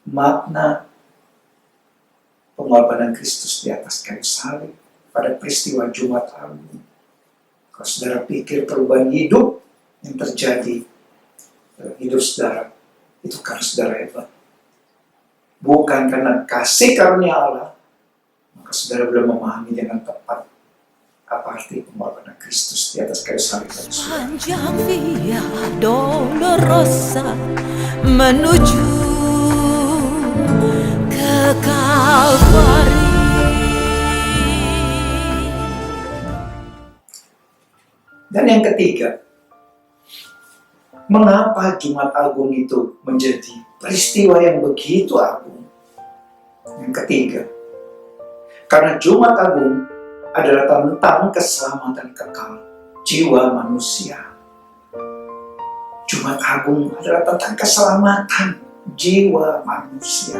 makna pengorbanan Kristus di atas kayu salib pada peristiwa Jumat Agung. Kalau saudara pikir perubahan hidup yang terjadi dalam hidup saudara, itu karena saudara hebat, bukan karena kasih karunia Allah, maka saudara belum memahami dengan tepat apa arti pengorbanan Kristus di atas kayu salib. Panjang via dolorosa menuju ke Kalvari. Dan yang ketiga, mengapa Jumat Agung itu menjadi peristiwa yang begitu agung? Yang ketiga, karena Jumat Agung adalah tentang keselamatan kekal jiwa manusia. Jumat Agung adalah tentang keselamatan jiwa manusia.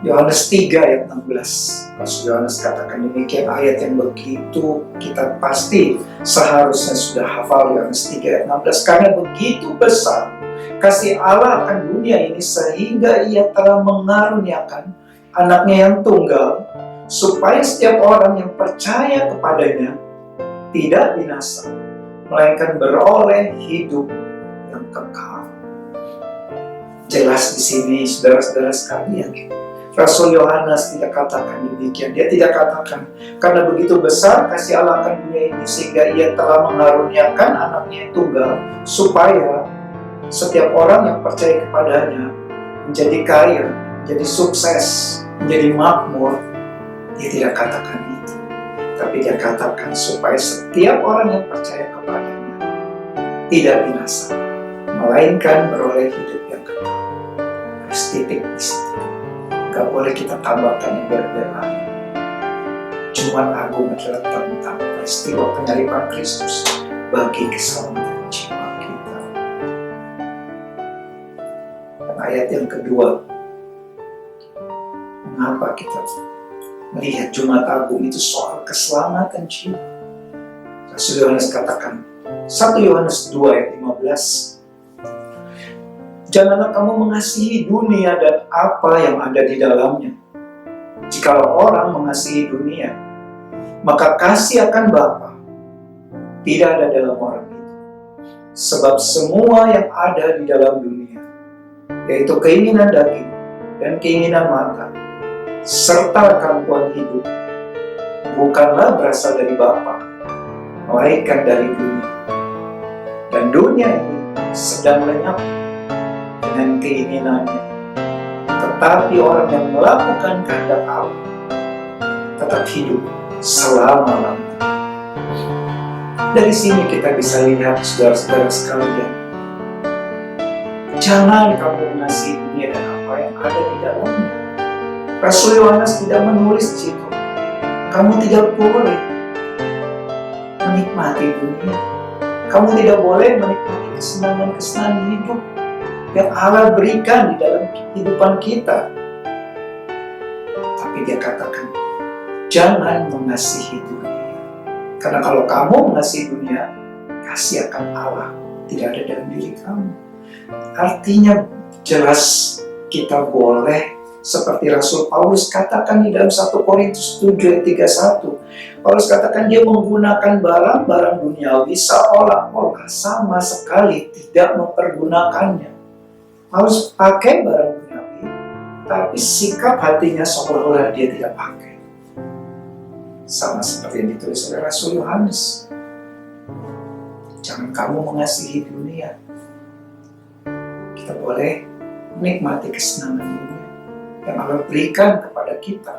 Yohanes 3 ayat 16. Rasul Yohanes katakan demikian, ayat yang begitu kita pasti seharusnya sudah hafal. Yohanes 3 ayat 16. Karena begitu besar kasih Allah akan dunia ini sehingga ia telah mengaruniakan anaknya yang tunggal, supaya setiap orang yang percaya kepadanya tidak binasa, melainkan beroleh hidup yang kekal. Jelas di sini, saudara-saudara sekalian, Rasul Yohanes tidak katakan demikian. Dia tidak katakan, karena begitu besar kasih Allah akan dunia ini sehingga ia telah mengaruniakan anaknya yang tunggal, supaya setiap orang yang percaya kepadanya menjadi kaya, menjadi sukses, menjadi makmur. Dia tidak katakan itu, tapi dia katakan supaya setiap orang yang percaya kepadanya tidak binasa, melainkan beroleh hidup yang kekal. Harus titik di situ. Gak boleh kita tambahkan yang berbeda. Jumat Agung adalah tentang peristiwa penyaliban Kristus bagi keselamatan jiwa kita. Dan ayat yang kedua, mengapa kita melihat Jumat Agung itu soal keselamatan jiwa? Rasul Yohanes katakan, 1 Yohanes 2 ayat 15, janganlah kamu mengasihi dunia dan apa yang ada di dalamnya. Jikalau orang mengasihi dunia, maka kasih akan Bapa tidak ada dalam orang itu. Sebab semua yang ada di dalam dunia, yaitu keinginan daging dan keinginan mata, serta kampuan hidup, bukanlah berasal dari Bapa, melainkan dari dunia. Dan dunia ini sedang lenyap dengan keinginannya. Tetapi orang yang melakukan kehendak Allah tetap hidup selama-lamanya. Dari sini kita bisa lihat, saudara-saudara sekalian, jangan kamu mengasihi dunia dan apa yang ada di dalamnya. Rasul Yohanes tidak menulis di situ, kamu tidak boleh menikmati dunia. Kamu tidak boleh menikmati kesenangan-kesenangan hidup yang Allah berikan di dalam kehidupan kita. Tapi dia katakan, jangan mengasihi dunia. Karena kalau kamu mengasihi dunia, kasih akan Allah tidak ada dalam diri kamu. Artinya jelas kita boleh, seperti Rasul Paulus katakan di dalam 1 Korintus 7 ayat 31. Paulus katakan dia menggunakan barang-barang duniawi seolah-olah sama sekali tidak mempergunakannya. Paulus pakai barang duniawi, tapi sikap hatinya seolah-olah dia tidak pakai. Sama seperti yang ditulis oleh Rasul Yohanes. Jangan kamu mengasihi dunia. Kita boleh menikmati kesenangan dunia yang Allah berikan kepada kita,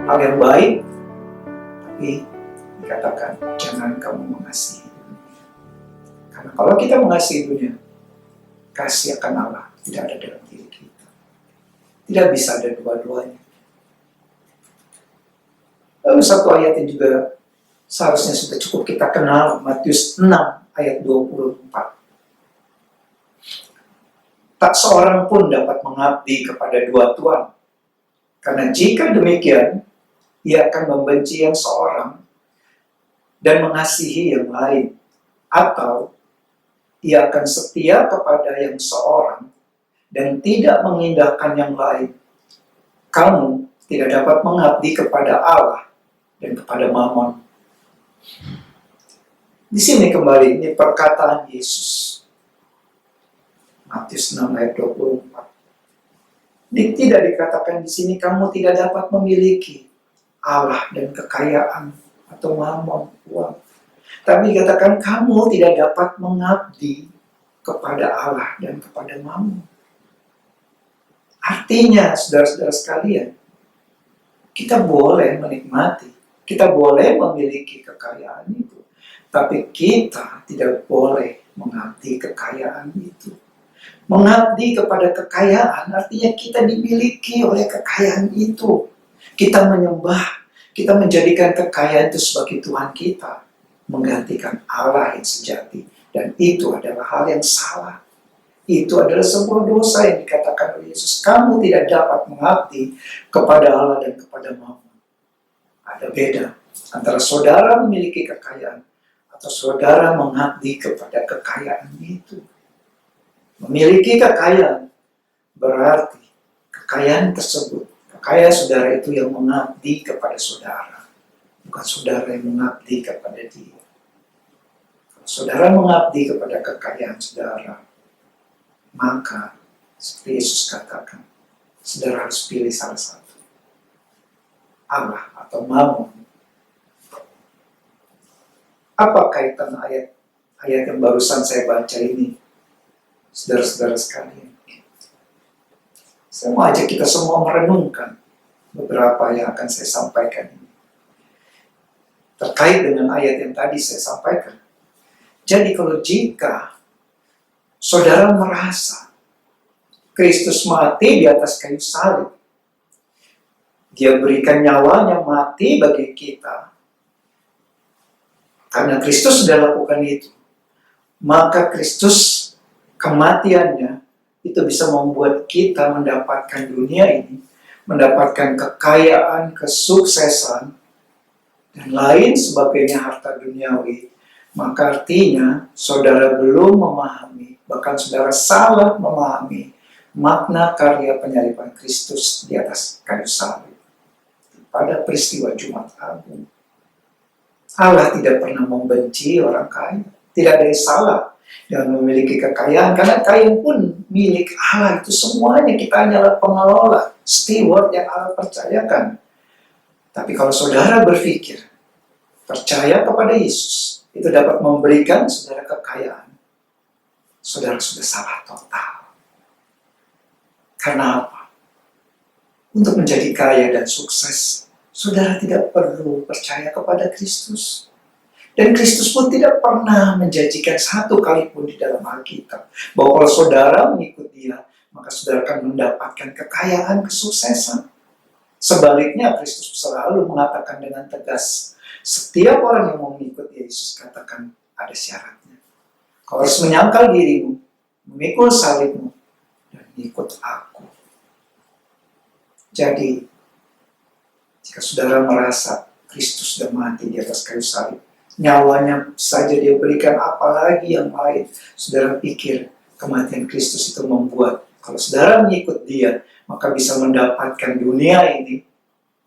hal yang baik, tapi dikatakan jangan kamu mengasihi dunia. Karena kalau kita mengasihi dunia, kasih akan Allah tidak ada dalam diri kita. Tidak bisa ada dua-duanya. Lalu satu ayat yang juga seharusnya sudah cukup kita kenal, Matius 6 ayat 24. Tak seorang pun dapat mengabdi kepada dua tuan. Karena jika demikian, ia akan membenci yang seorang dan mengasihi yang lain. Atau ia akan setia kepada yang seorang dan tidak mengindahkan yang lain, kamu tidak dapat mengabdi kepada Allah dan kepada Mammon. Di sini kembali ini perkataan Yesus. Matius 6 ayat 24. Tidak dikatakan di sini kamu tidak dapat memiliki Allah dan kekayaan atau Mammon, uang. Tapi dikatakan kamu tidak dapat mengabdi kepada Allah dan kepada Mammon. Artinya, saudara-saudara sekalian, kita boleh menikmati, kita boleh memiliki kekayaan itu, tapi kita tidak boleh mengabdi kekayaan itu. Mengabdi kepada kekayaan artinya kita dimiliki oleh kekayaan itu. Kita menyembah, kita menjadikan kekayaan itu sebagai Tuhan kita, menggantikan Allah yang sejati. Dan itu adalah hal yang salah. Itu adalah sebuah dosa yang dikatakan oleh Yesus. Kamu tidak dapat mengabdi kepada Allah dan kepada Mammon. Ada beda antara saudara memiliki kekayaan atau saudara mengabdi kepada kekayaan itu. Memiliki kekayaan berarti kekayaan tersebut, kekayaan saudara itu yang mengabdi kepada saudara, bukan saudara yang mengabdi kepada dia. Kalau saudara mengabdi kepada kekayaan saudara, maka seperti Yesus katakan, saudara harus pilih salah satu, Allah atau Mammon. Apa kaitan ayat yang barusan saya baca ini? Saudara-saudara sekalian, saya mau ajak kita semua merenungkan beberapa yang akan saya sampaikan ini terkait dengan ayat yang tadi saya sampaikan. Jadi jika saudara merasa Kristus mati di atas kayu salib, Dia berikan nyawanya mati bagi kita, karena Kristus sudah lakukan itu, maka Kristus kematiannya itu bisa membuat kita mendapatkan dunia ini, mendapatkan kekayaan, kesuksesan, dan lain sebagainya harta duniawi. Maka artinya saudara belum memahami, bahkan saudara salah memahami makna karya penyaliban Kristus di atas kayu salib pada peristiwa Jumat Agung. Allah tidak pernah membenci orang kaya. Tidak ada yang salah yang memiliki kekayaan, karena kekayaan pun milik Allah. Itu semuanya kita hanyalah pengelola, steward yang Allah percayakan. Tapi kalau saudara berpikir percaya kepada Yesus itu dapat memberikan saudara kekayaan, saudara sudah salah total. Karena apa? Untuk menjadi kaya dan sukses, saudara tidak perlu percaya kepada Kristus. Dan Kristus pun tidak pernah menjanjikan satu kali pun di dalam Alkitab bahwa kalau saudara mengikut Dia, maka saudara akan mendapatkan kekayaan, kesuksesan. Sebaliknya, Kristus selalu mengatakan dengan tegas, setiap orang yang mau mengikut Yesus, katakan ada syaratnya. Kau harus menyangkal dirimu, memikul salibmu, dan ikut aku. Jadi, jika saudara merasa Kristus sudah mati di atas kayu salib, nyawanya saja Dia berikan, apalagi yang lain. Saudara pikir kematian Kristus itu membuat kalau saudara mengikut Dia, maka bisa mendapatkan dunia ini,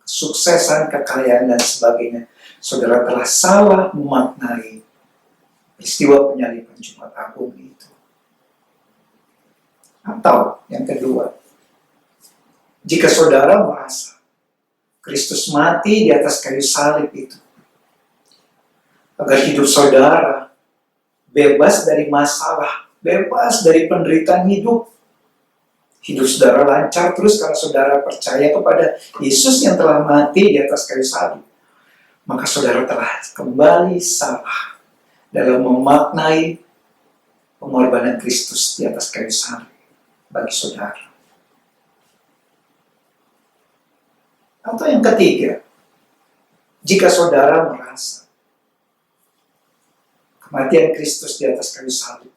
kesuksesan, kekayaan, dan sebagainya. Saudara telah salah memaknai peristiwa penyaliban Jumat Agung itu. Atau yang kedua, jika saudara merasa Kristus mati di atas kayu salib itu agar hidup saudara bebas dari masalah, bebas dari penderitaan hidup, hidup saudara lancar terus karena saudara percaya kepada Yesus yang telah mati di atas kayu salib, maka saudara telah kembali salah dalam memaknai pengorbanan Kristus di atas kayu salib bagi saudara. Atau yang ketiga, jika saudara merasa kematian Kristus di atas kayu salib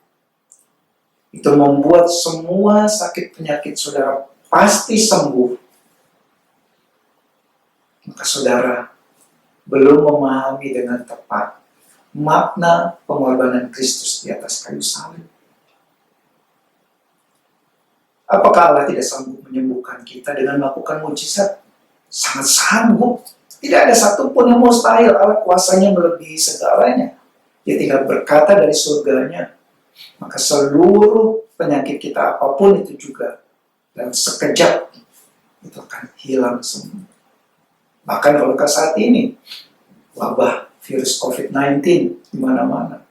itu membuat semua sakit penyakit saudara pasti sembuh, maka saudara belum memahami dengan tepat makna pengorbanan Kristus di atas kayu salib. Apakah Allah tidak sanggup menyembuhkan kita dengan melakukan mujizat? Sangat sanggup. Tidak ada satupun yang mustahil. Allah kuasanya melebihi segalanya. Dia tinggal berkata dari surganya, maka seluruh penyakit kita apapun itu juga dalam sekejap itu akan hilang semua. Bahkan kalau ke saat ini wabah virus COVID-19 di mana-mana,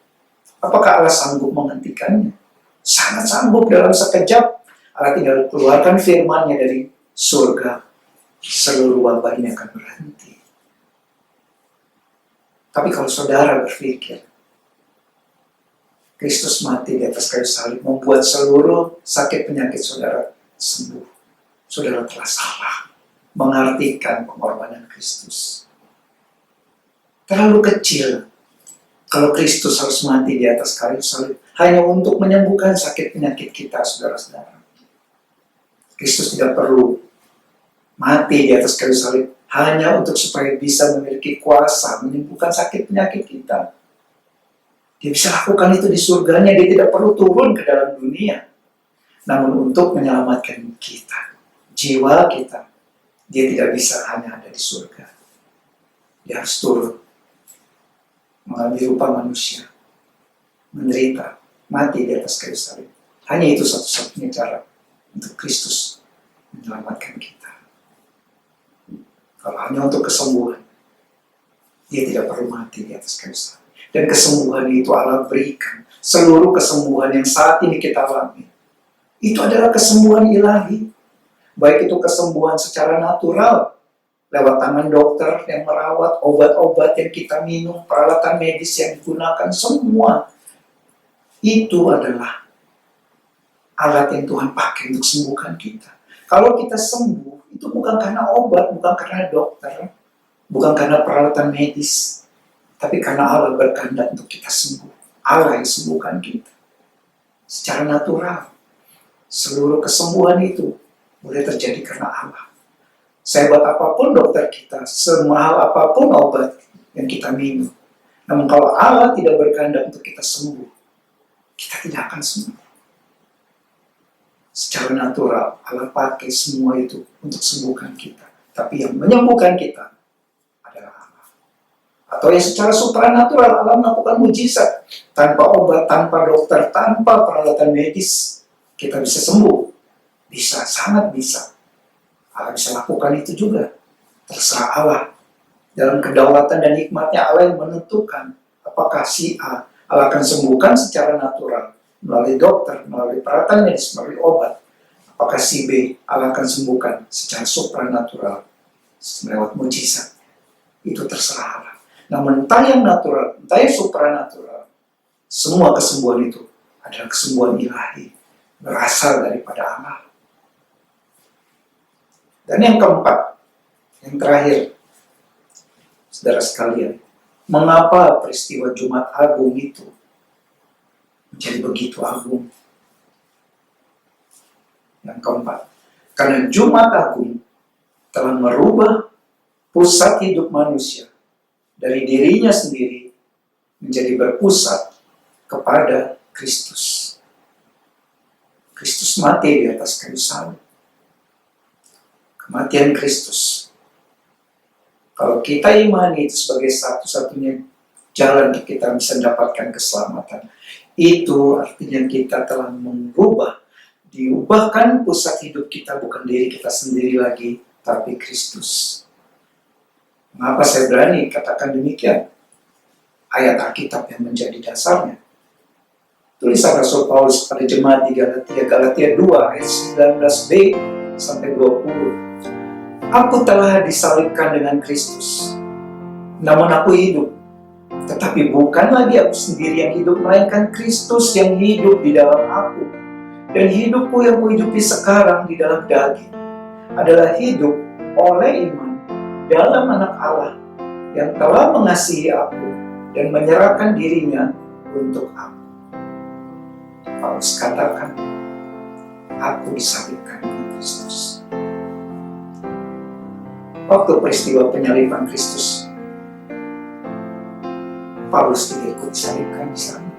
apakah Allah sanggup menghentikannya? Sangat sanggup. Dalam sekejap Allah tinggal keluarkan firman-Nya dari surga, seluruh wabah ini akan berhenti. Tapi kalau saudara berpikir Kristus mati di atas kayu salib membuat seluruh sakit penyakit saudara sembuh, saudara telah salah mengartikan pengorbanan Kristus. Terlalu kecil kalau Kristus harus mati di atas kayu salib hanya untuk menyembuhkan sakit penyakit kita, saudara-saudara. Kristus tidak perlu mati di atas kayu salib hanya untuk supaya bisa memiliki kuasa menyembuhkan sakit penyakit kita. Dia bisa lakukan itu di surganya. Dia tidak perlu turun ke dalam dunia. Namun untuk menyelamatkan kita, jiwa kita, dia tidak bisa hanya ada di surga. Dia harus turun, mengambil rupa manusia, menderita, mati di atas kayu salib. Hanya itu satu-satunya cara untuk Kristus menyelamatkan kita. Kalau hanya untuk kesembuhan, dia tidak perlu mati di atas kayu salib. Dan kesembuhan itu Allah berikan. Seluruh kesembuhan yang saat ini kita alami, itu adalah kesembuhan ilahi. Baik itu kesembuhan secara natural, lewat tangan dokter yang merawat, obat-obat yang kita minum, peralatan medis yang digunakan, semua itu adalah alat yang Tuhan pakai untuk sembuhkan kita. Kalau kita sembuh, itu bukan karena obat, bukan karena dokter, bukan karena peralatan medis, tapi karena Allah berkehendak untuk kita sembuh. Allah yang sembuhkan kita secara natural. Seluruh kesembuhan itu boleh terjadi karena Allah. Sehebat apapun dokter kita, semahal apapun obat yang kita minum, namun kalau Allah tidak berkehendak untuk kita sembuh, kita tidak akan sembuh. Secara natural, Allah pakai semua itu untuk sembuhkan kita. Tapi yang menyembuhkan kita adalah Allah. Atau yang secara supranatural, Allah melakukan mujizat. Tanpa obat, tanpa dokter, tanpa peralatan medis, kita bisa sembuh. Bisa, sangat bisa. Allah bisa lakukan itu juga. Terserah Allah. Dalam kedaulatan dan hikmatnya Allah yang menentukan apakah si A Allah akan sembuhkan secara natural, melalui dokter, melalui peralatan medis, melalui obat. Apakah si B Allah akan sembuhkan secara supranatural, lewat mujizat. Itu terserah Allah. Namun entah yang natural, entah yang supranatural, semua kesembuhan itu adalah kesembuhan ilahi, berasal daripada Allah. Dan yang keempat, yang terakhir, saudara sekalian, mengapa peristiwa Jumat Agung itu menjadi begitu agung? Yang keempat, karena Jumat Agung telah merubah pusat hidup manusia dari dirinya sendiri menjadi berpusat kepada Kristus. Kristus mati di atas kayu salib. Kematian Kristus, kalau kita imani itu sebagai satu-satunya jalan untuk kita bisa mendapatkan keselamatan, itu artinya kita telah diubahkan pusat hidup kita, bukan diri kita sendiri lagi, tapi Kristus. Mengapa saya berani katakan demikian? Ayat Alkitab yang menjadi dasarnya. Tulisan Rasul Paulus pada jemaat di Galatia 2 ayat 19b sampai 20. Aku telah disalibkan dengan Kristus, namun aku hidup. Tetapi bukan lagi aku sendiri yang hidup, melainkan Kristus yang hidup di dalam aku. Dan hidupku yang kuhidupi sekarang di dalam daging adalah hidup oleh iman dalam Anak Allah yang telah mengasihi aku dan menyerahkan dirinya untuk aku. Paulus katakan, aku disalibkan dengan Kristus. Waktu peristiwa penyaliban Kristus, Paulus tidak ikut disalibkan di sana.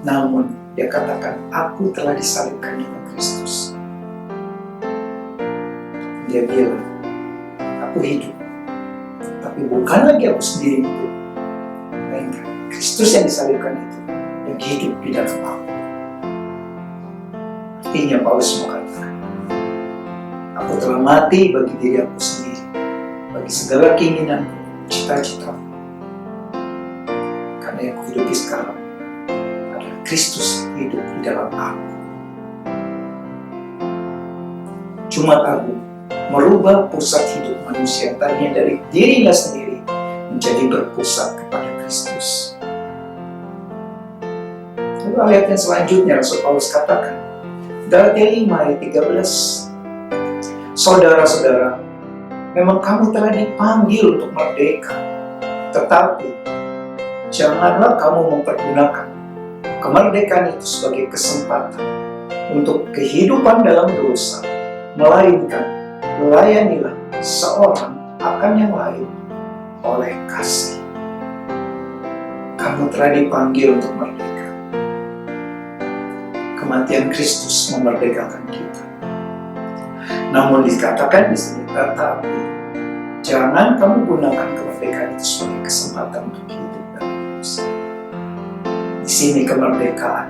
Namun, dia katakan, aku telah disalibkan dengan Kristus. Dia bilang, aku hidup, tapi bukan lagi aku sendiri hidup, melainkan Kristus yang disalibkan itu yang hidup di dalam aku. Artinya Paulus mengatakan, aku telah mati bagi diri aku sendiri, bagi segala keinginanku, cita-citaku. Karena yang kuhidupi sekarang adalah Kristus hidup di dalam aku. Jumat Agung merubah pusat hidup manusia tadinya dari dirinya sendiri menjadi berpusat kepada Kristus. Lalu ayat yang selanjutnya Rasul Paulus katakan, Galatia 5 ayat 13, saudara-saudara, memang kamu telah dipanggil untuk merdeka, tetapi janganlah kamu mempergunakan kemerdekaan itu sebagai kesempatan untuk kehidupan dalam dosa, melainkan layanilah seorang akan yang lain oleh kasih. Kamu telah dipanggil untuk merdeka. Kematian Kristus memerdekakan kita. Namun dikatakan di sini, tetapi jangan kamu gunakan kemerdekaan itu sebagai kesempatan untuk hidup dalam dosa. Di sini kemerdekaan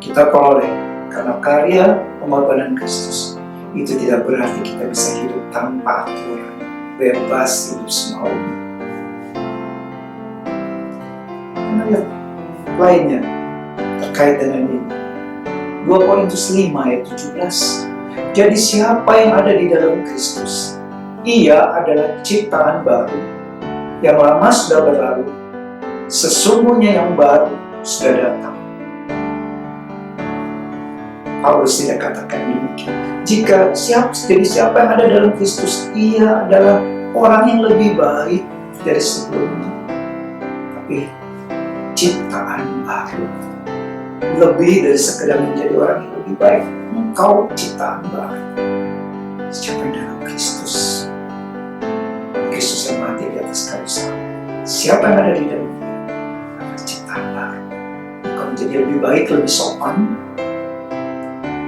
kita peroleh karena karya pengorbanan Kristus. Itu tidak berarti kita bisa hidup tanpa aturan, bebas hidup semaunya. Ayat lainnya terkait dengan ini, 2 Korintus 5 ayat 17. Jadi siapa yang ada di dalam Kristus, ia adalah ciptaan baru. Yang lama sudah berlalu, sesungguhnya yang baru sudah datang. Paulus tidak katakan demikian. Jadi siapa yang ada dalam Kristus, ia adalah orang yang lebih baik dari sebelumnya. Tapi ciptaan baru, lebih dari sekedar menjadi orang yang lebih baik. Engkau ciptaan baru. Siapa yang dalam Kristus? Kristus yang mati di atas kayu salib. Siapa yang ada di dalam dia? Adalah ciptaan baru. Engkau menjadi lebih baik, lebih sopan,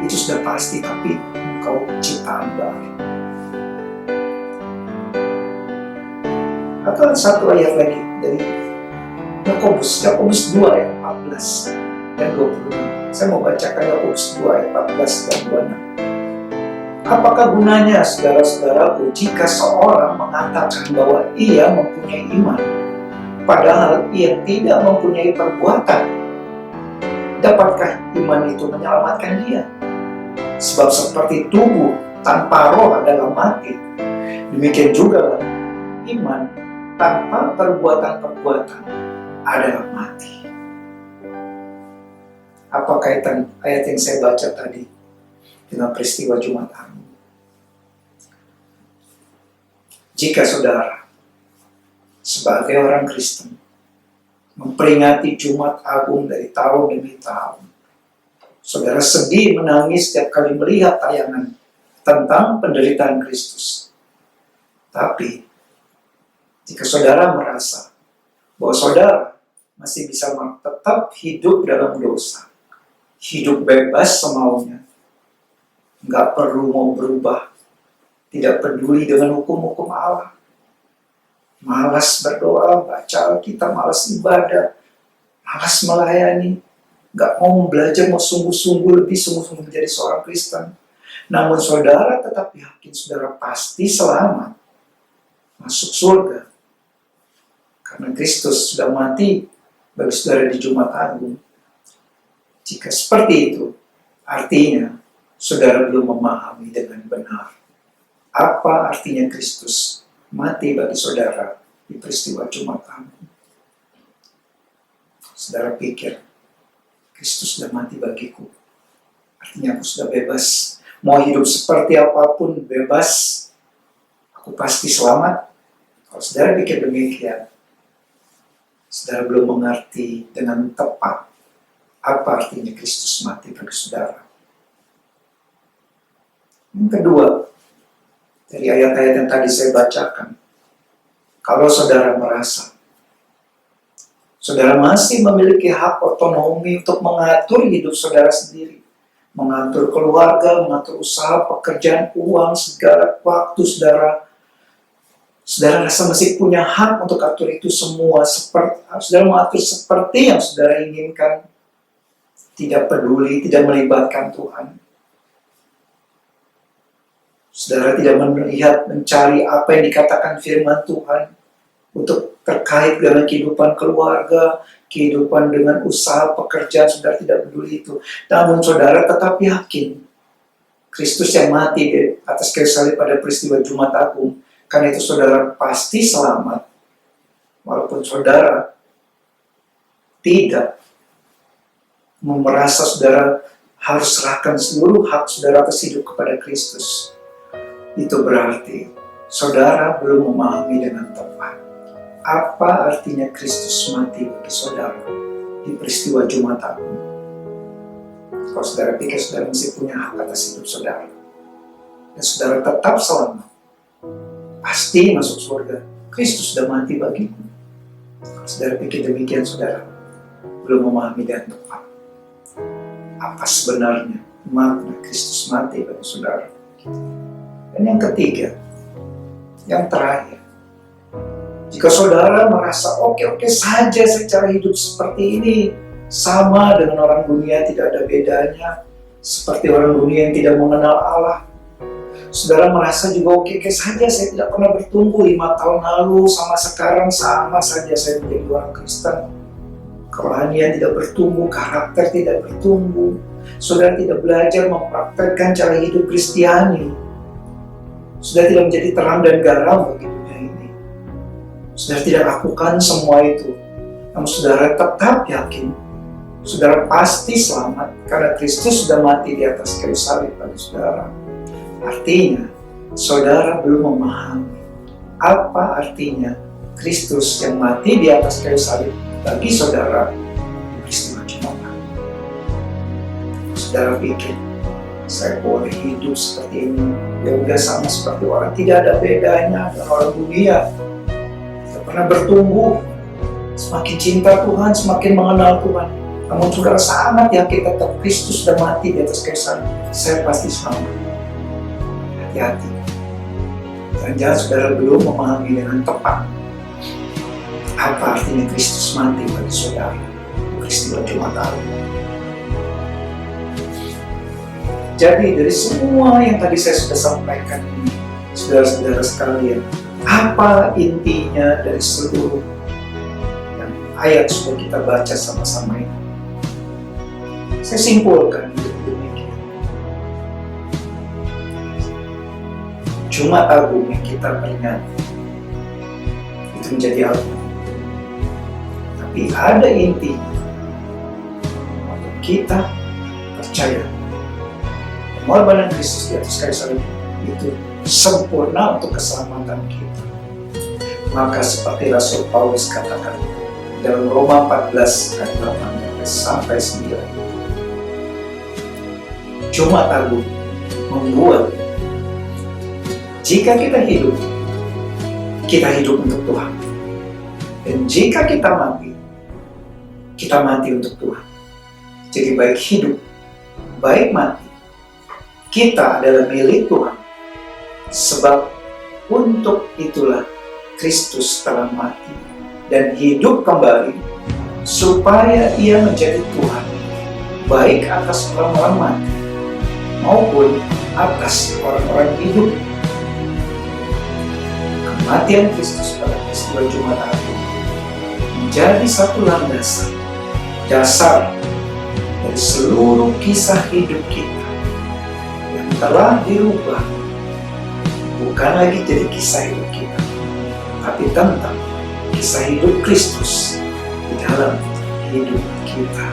itu sudah pasti, tapi engkau ciptaan baru. Atau satu ayat lagi dari Yakobus 2 ayat 14 dan 26. Saya mau bacakan Yakobus 2 ayat 14 dan 26. Apakah gunanya saudara-saudaraku jika seorang mengatakan bahwa ia mempunyai iman, padahal ia tidak mempunyai perbuatan? Dapatkah iman itu menyelamatkan dia? Sebab seperti tubuh tanpa roh adalah mati, demikian juga iman tanpa perbuatan-perbuatan adalah mati. Apa kaitan ayat yang saya baca tadi dengan peristiwa Jumat Agung? Jika saudara sebagai orang Kristen memperingati Jumat Agung dari tahun demi tahun, saudara sedih menangis setiap kali melihat tayangan tentang penderitaan Kristus. Tapi jika saudara merasa bahwa saudara masih bisa tetap hidup dalam dosa, hidup bebas semaunya, nggak perlu mau berubah, tidak peduli dengan hukum-hukum Allah, malas berdoa, baca Alkitab, malas ibadah, malas melayani, nggak mau belajar, mau sungguh-sungguh, lebih sungguh-sungguh menjadi seorang Kristen. Namun saudara tetap yakin saudara pasti selamat, masuk surga, karena Kristus sudah mati bagi saudara di Jumat Agung. Jika seperti itu, artinya saudara belum memahami dengan benar apa artinya Kristus mati bagi saudara di peristiwa Jumat Agung. Saudara pikir, Kristus sudah mati bagiku, artinya aku sudah bebas. Mau hidup seperti apapun bebas, aku pasti selamat. Kalau saudara pikir demikian, saudara belum mengerti dengan tepat apa artinya Kristus mati bagi saudara. Yang kedua, dari ayat-ayat yang tadi saya bacakan, kalau saudara merasa Saudara masih memiliki hak otonomi untuk mengatur hidup saudara sendiri. Mengatur keluarga, mengatur usaha, pekerjaan, uang, segala waktu saudara. Saudara rasa masih punya hak untuk atur itu semua. Saudara mengatur seperti yang saudara inginkan. Tidak peduli, tidak melibatkan Tuhan. Saudara tidak melihat, mencari apa yang dikatakan firman Tuhan untuk terkait dengan kehidupan keluarga, kehidupan dengan usaha, pekerjaan. Saudara tidak peduli itu. Namun saudara tetap yakin Kristus yang mati di atas kayu salib pada peristiwa Jumat Agung. Karena itu saudara pasti selamat. Walaupun saudara tidak merasa saudara harus serahkan seluruh hak saudara atas hidup kepada Kristus. Itu berarti saudara belum memahami dengan tepat apa artinya Kristus mati bagi saudara di peristiwa Jumat Agung. Kalau saudara pikir saudara masih punya hak atas hidup saudara, dan saudara tetap selamat, pasti masuk surga. Kristus sudah mati bagimu. Kalau saudara pikir demikian, saudara belum memahami dengan tepat apa sebenarnya makna Kristus mati bagi saudara. Dan yang ketiga, yang terakhir, jika saudara merasa oke-oke saja secara hidup seperti ini, sama dengan orang dunia, tidak ada bedanya, seperti orang dunia yang tidak mengenal Allah. Saudara merasa juga oke-oke saja, saya tidak pernah bertumbuh 5 tahun lalu, sama sekarang sama saja saya menjadi orang Kristen. Kerohanian tidak bertumbuh, karakter tidak bertumbuh. Saudara tidak belajar mempraktekkan cara hidup Kristiani. Saudara tidak menjadi terang dan garam bagi dunia ini. Saudara tidak lakukan semua itu. Namun saudara tetap yakin saudara pasti selamat karena Kristus sudah mati di atas kayu salib bagi saudara. Artinya, saudara belum memahami apa artinya Kristus yang mati di atas kayu salib bagi saudara di peristiwa Jumat. Saudara pikir, saya boleh hidup seperti ini, ya udah sama seperti orang, tidak ada bedanya dengan orang dunia. Tidak pernah bertumbuh, semakin cinta Tuhan, semakin mengenal Tuhan. Namun saudara sangat yakin tetap Kristus sudah mati di atas kayu salib, saya pasti selamat. Hati-hati. Jangan-jangan saudara belum memahami dengan tepat apa artinya Kristus mati bagi saudara di peristiwa Jumat Agung. Jadi dari semua yang tadi saya sudah sampaikan ini, saudara-saudara sekalian, apa intinya dari seluruh yang ayat sudah kita baca sama-sama ini? Saya simpulkan demikian. Jumat Agung yang kita peringati itu menjadi agung. Tapi ada intinya untuk kita percaya pengorbanan Kristus di atas kayu salib itu sempurna untuk keselamatan kita. Maka seperti Rasul Paulus katakan dalam Roma 14 ayat 8 sampai 9, Jumat Agung membuat jika kita hidup untuk Tuhan. Dan jika kita mati untuk Tuhan. Jadi baik hidup, baik mati, kita adalah milik Tuhan. Sebab untuk itulah Kristus telah mati dan hidup kembali supaya ia menjadi Tuhan, baik atas orang-orang mati maupun atas orang-orang hidup. Kematian Kristus pada peristiwa Jumat Agung menjadi satu landasan dasar dari seluruh kisah hidup kita yang telah dirubah, bukan lagi jadi kisah hidup kita, tapi tentang kisah hidup Kristus di dalam hidup kita.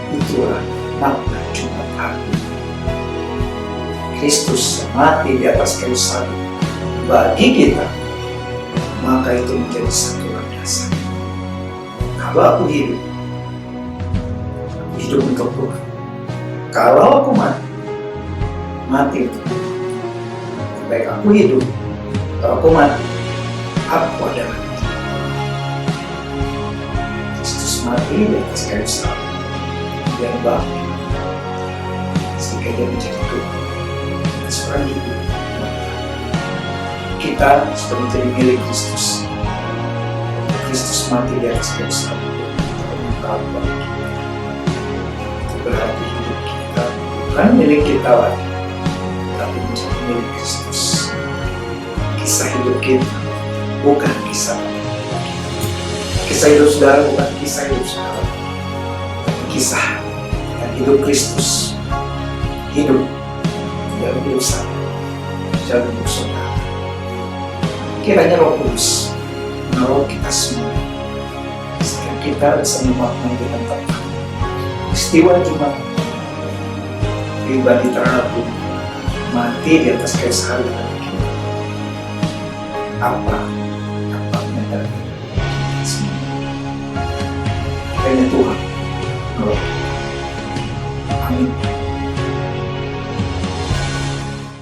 Itulah makna Jumat Agung. Kristus yang mati di atas kayu salib bagi kita, maka itu menjadi satu landasan. Kalau aku hidup untuk Tuhan. Kalau aku mati untuk Tuhan. Baik aku hidup, kalau aku mati, aku adalah. mati di atas kayu salib dan bangkit sehingga dia menjadi Tuhan seorang ibu. Kita sudah menjadi milik Kristus. Kristus mati di atas kayu salib untuk mengubah kita. Itu berarti hidup kita bukan milik kita lagi, tapi menjadi milik Kristus. Kisah hidup kita bukan kisah kita. Kisah hidup saudara bukan kisah hidup saudara, tapi kisah dan hidup Kristus. Hidup dalam hidup saya, dalam hidup saudara. Kiranya Roh Kudus menolong kita semua sehingga kita bisa memaknai dengan tepat peristiwa Jumat pribadi terhadap mati di atas kayu salib bagi kita. Apa dampaknya dalam hidup kita semua? Kiranya Tuhan menolong. Amin.